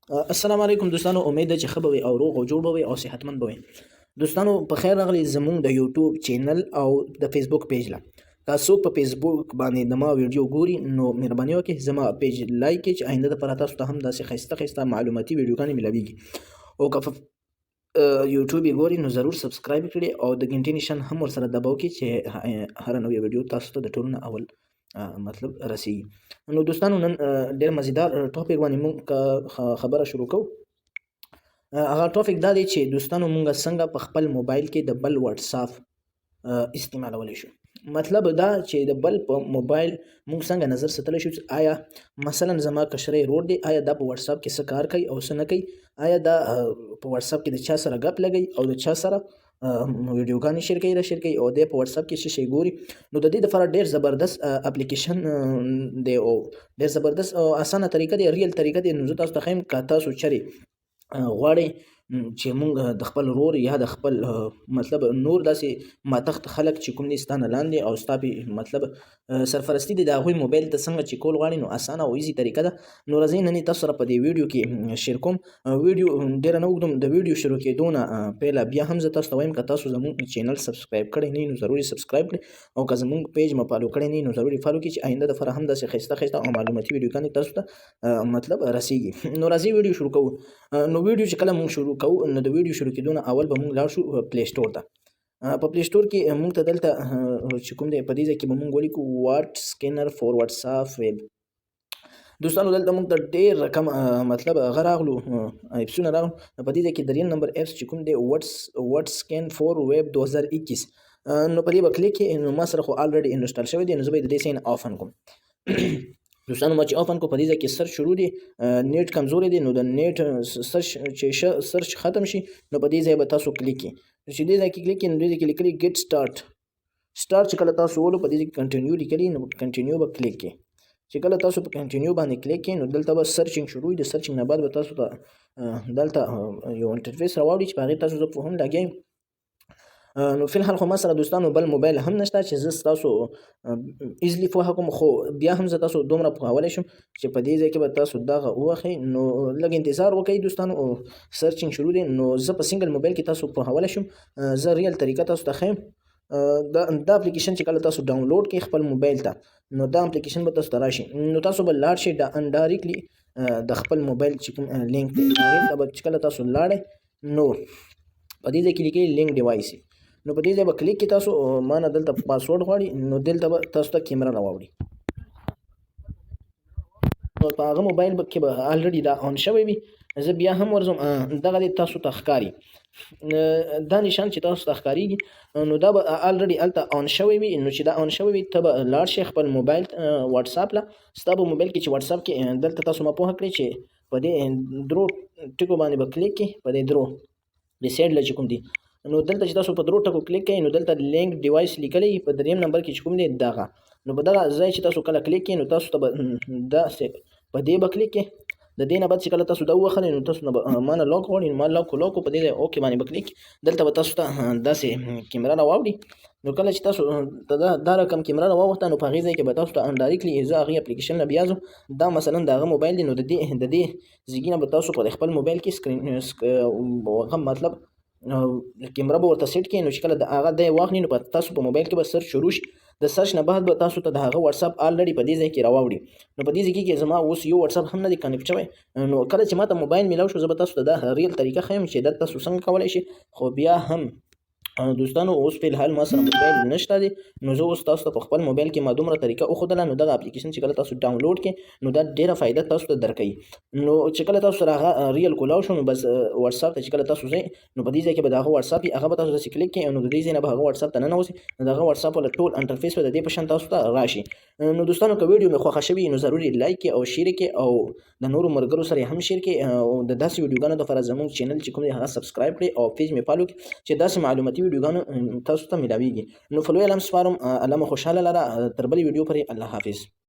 السلام علیکم دوستانو، امید ده چې ښه به وئ او روغ او جوړ به وئ او صحتمند به وئ. دوستانو په خیر راغلی زموږ د یوټیوب چینل او د فیسبوک پیج له. که څوک په فیسبوک باندې د ما ویډیو ګوري نو مهرباني وکړئ زما پیج لایک کړئ چې آینده دپاره تاسو ته هم داسې ښایسته ښایسته معلوماتي ویډیوګانې میلاویږي. او که په یوټیوب یې ګوري نو ضرور سبسکرایب کړئ او د غنټې نشان هم ورسره دباو کړئ چې هره نوې ویډیو تاسو ته د ټولو نه اول مطلب رسیږي. نو دوستانو نن ډېر مزیدار ټاپک باندې موږ خبره شروع کوو. هغه ټاپک دا دی چې دوستانو موږ څنګه په خپل موبایل کې د بل واتساپ استعمالولی شو. مطلب دا چې د بل په موبایل موږ څنګه نظر ساتلی شو چې آیا مثلا زما کشری رور دی، آیا دا په واتساپ کې څه کار کوي او څه نه کوي، آیا دا په واتساپ کې د چا سره ګپ لګوي او د چا سره ویډیوګانې شیر کوي را شیر کوي او دی په واتساپ کې څه شی ګوري. نو د دې دپاره ډېر زبردست اپلیکیشن دی او ډېر زبردست او اسانه طریقه دی، ریل طریقه دی. نو زه تاسو ته ښیم که تاسو چرې غواړئ چې مونږ د خپل رور یا د خپل مطلب نور داسې ماتخت خلک چې کوم دي ستا نه لاندې او ستا پې مطلب سرپرستي دي د هغوی موبایل ته څنګه چې کول غواړي، نو اسانه او ایزي طریقه ده. نو راځئ نن تاسو سره په دې ویډیو کې شیر کوم. ویډیو ډېره نه اوږدوم، د ویډیو شروع کېدو نه پهله بیا هم زه تاسو ته وایم که تاسو زموږ چینل سبسکرایب کړی نه وي نو ضرور یې سبسکرایب کړئ او که زموږ پیج مو فالو کړی نه وي نو ضرور یې فالو کړئ چې آینده دپاره هم داسې ښایسته ښایسته او معلوماتي ویډیوګانې تاسو ته مطلب رسیږي. نو راځئ ویډیو شروع کوو. نو ویډیو چې کله مونږ شروع کوو نو د ویډیو شروع کېدو نه اول به مونږ لاړ شو پلی سټور ته. په پلی سټور کې مونږ ته دلته چې کوم دی په دې ځای کې به مونږ ولیکو واټ سکینر فور واتساپ ویب. دوستانو دلته مونږ ته ډېر رقم مطلب هغه راغلو ایپسونه راغلو. په دې ځای کې دریم نمبر ایپس چې کوم دی واټ سکین فور ویب 2021 نو په دې به کلیک کړئ. نو ما سره خو آلریډي انسټال شوی دی نو زه به یې د دې ځای نه آفن کوم. دوستانو ما چې اوپن کو په دې ځای کې سرچ شروع دی، نیټ کمزوری دی نو د نیټ سرچ چې سرچ ختم شي نو په دې ځای به تاسو کلیک کړئ. چې دې ځای کې کلیک کړئ نو دې ځای کې لیکلي ګیټ سټارټ چې کله تاسو ولو په دې ځای کې کنټینیو لیکلي نو کنټینیو به کلیک کړئ. چې کله تاسو په کنټینیو باندې کلیک کړئ نو دلته به سرچینګ شروع وي. د سرچینګ نه بعد به تاسو ته دلته یو انټرفیس راوړي چې په هغې تاسو زه هم لګیا یم. نو فی الحال خو ما سره دوستانو بل موبایل هم نشته چې زه ستاسو ایزلی پوهه کوم، خو بیا هم زه تاسو دومره پوهولی شم چې په دې ځای کې به تاسو دغه ووهئ. نو لږ انتظار وکړئ دوستانو، سرچینګ شروع دی. نو زه په سنګل موبایل کې تاسو پوهولی شم. زه ریل طریقه تاسو ته ښیم. دا اپلیکیشن چې کله تاسو ډاونلوډ کړئ خپل موبایل ته نو دا اپلیکیشن به تاسو ته راشي. نو تاسو به لاړ شئ ډایرکټلی د خپل موبایل چې کوم لینک دی هغې ته به چې کله تاسو لاړئ نو په دې ځای کې لیکئ لینک ډیوایس. نو په دې ځای به کلیک کړئ. تاسو ما نه دلته پاسورډ غواړي نو دلته به تاسو ته کیمره راوړي. نو په هغه موبایل کې به آلریډي دا آن شوی وي. زه بیا هم ورځم دغه دی تاسو ته ښکاري دا نشان چې تاسو ته ښکارېږي نو دا به آلریډي هلته آن شوی وي. نو چې دا آن شوی وي ته به لاړ شئ خپل موبایل واتساپ له. ستا په موبایل کې چې واتساپ کې دلته تاسو ما پوهه کړئ چې په دې درو ټکو باندې به کلیک کړئ. په دې درو ریسیډ له چې کوم دي نو دلته چې تاسو په درو ټکو کلیک کړئ نو دلته لینک ډیوایس لیکلی په دریم نمبر کې چې کوم دی دغه. نو په دغه ځای چې تاسو کله کلیک کړئ نو تاسو ته به داسې په دې به کلیک کړئ. د دې نه بعد چې کله تاسو دا ووهلئ نو تاسو نه به ما نه لاک غواړي نو ما لاک په دې ځای اوکې باندې به کلیک. دلته به تاسو ته داسې کیمره راواوړي. نو کله چې تاسو دا رقم کیمره راواوښته نو په هغې ځای کې به تاسو ته ډایرکټلی زه هغې اپلیکیشن نه بیا ځم. دا مثلا د هغه موبایل دی نو د دې زیږي نه به تاسو په خپل موبایل کې هغه مطلب کیمره به ورته سیټ کړئ. نو چې کله د هغه دی واخلي نو په تاسو په موبایل کې به سرچ شروع شي. د سرچ نه بعد به تاسو ته د هغه واتساپ آلریډي په دې ځای کې راواوړي. نو په دې ځای کې زما اوس یو واتساپ هم نه دی کنیکټ شوی. نو کله چې ما ته موبایل میلاو شو زه به تاسو ته دا ریل طریقه ښیم چې دا تاسو څنګه کولی شئ. خو بیا هم دوستانو اوس فی الحال ما سره موبایل نشته دی نو زه اوس تاسو ته په خپل موبایل کې ما دومره طریقه وښودله. نو دغه اپلیکیشن چې کله تاسو ډاونلوډ کړئ نو دا ډېره فایده تاسو ته درکوي. نو چې کله تاسو سره هغه ریل کولاو شو نو بس واتساپ ته چې کله تاسو ځئ نو په دې ځای کې به د هغه واتساپ وي. هغه به تاسو داسې کلیک کړئ نو د دې ځای نه به هغه واتساپ ته ننوځي. نو د هغه واتساپ والا ټول انټرفیس به د دې په شان تاسو ته راشي. نو دوستانو که ویډیو مې خوښه شوي نو ضرور یې لایک کړئ او شیر کړئ او د نورو ملګرو سره یې هم شیر کړئ او د داسې ویډیوګانو دپاره زموږ چینل چې کوم دی هغه سبسکرایب کړئ او پیج مې فالو کړئ چې داسې معلوماتي ویډیوګانو تاسو ته میلاویږي. نو فلوی علم سپارم. الله مو خوشحاله لره. تر بلې ویډیو پورې الله حافظ.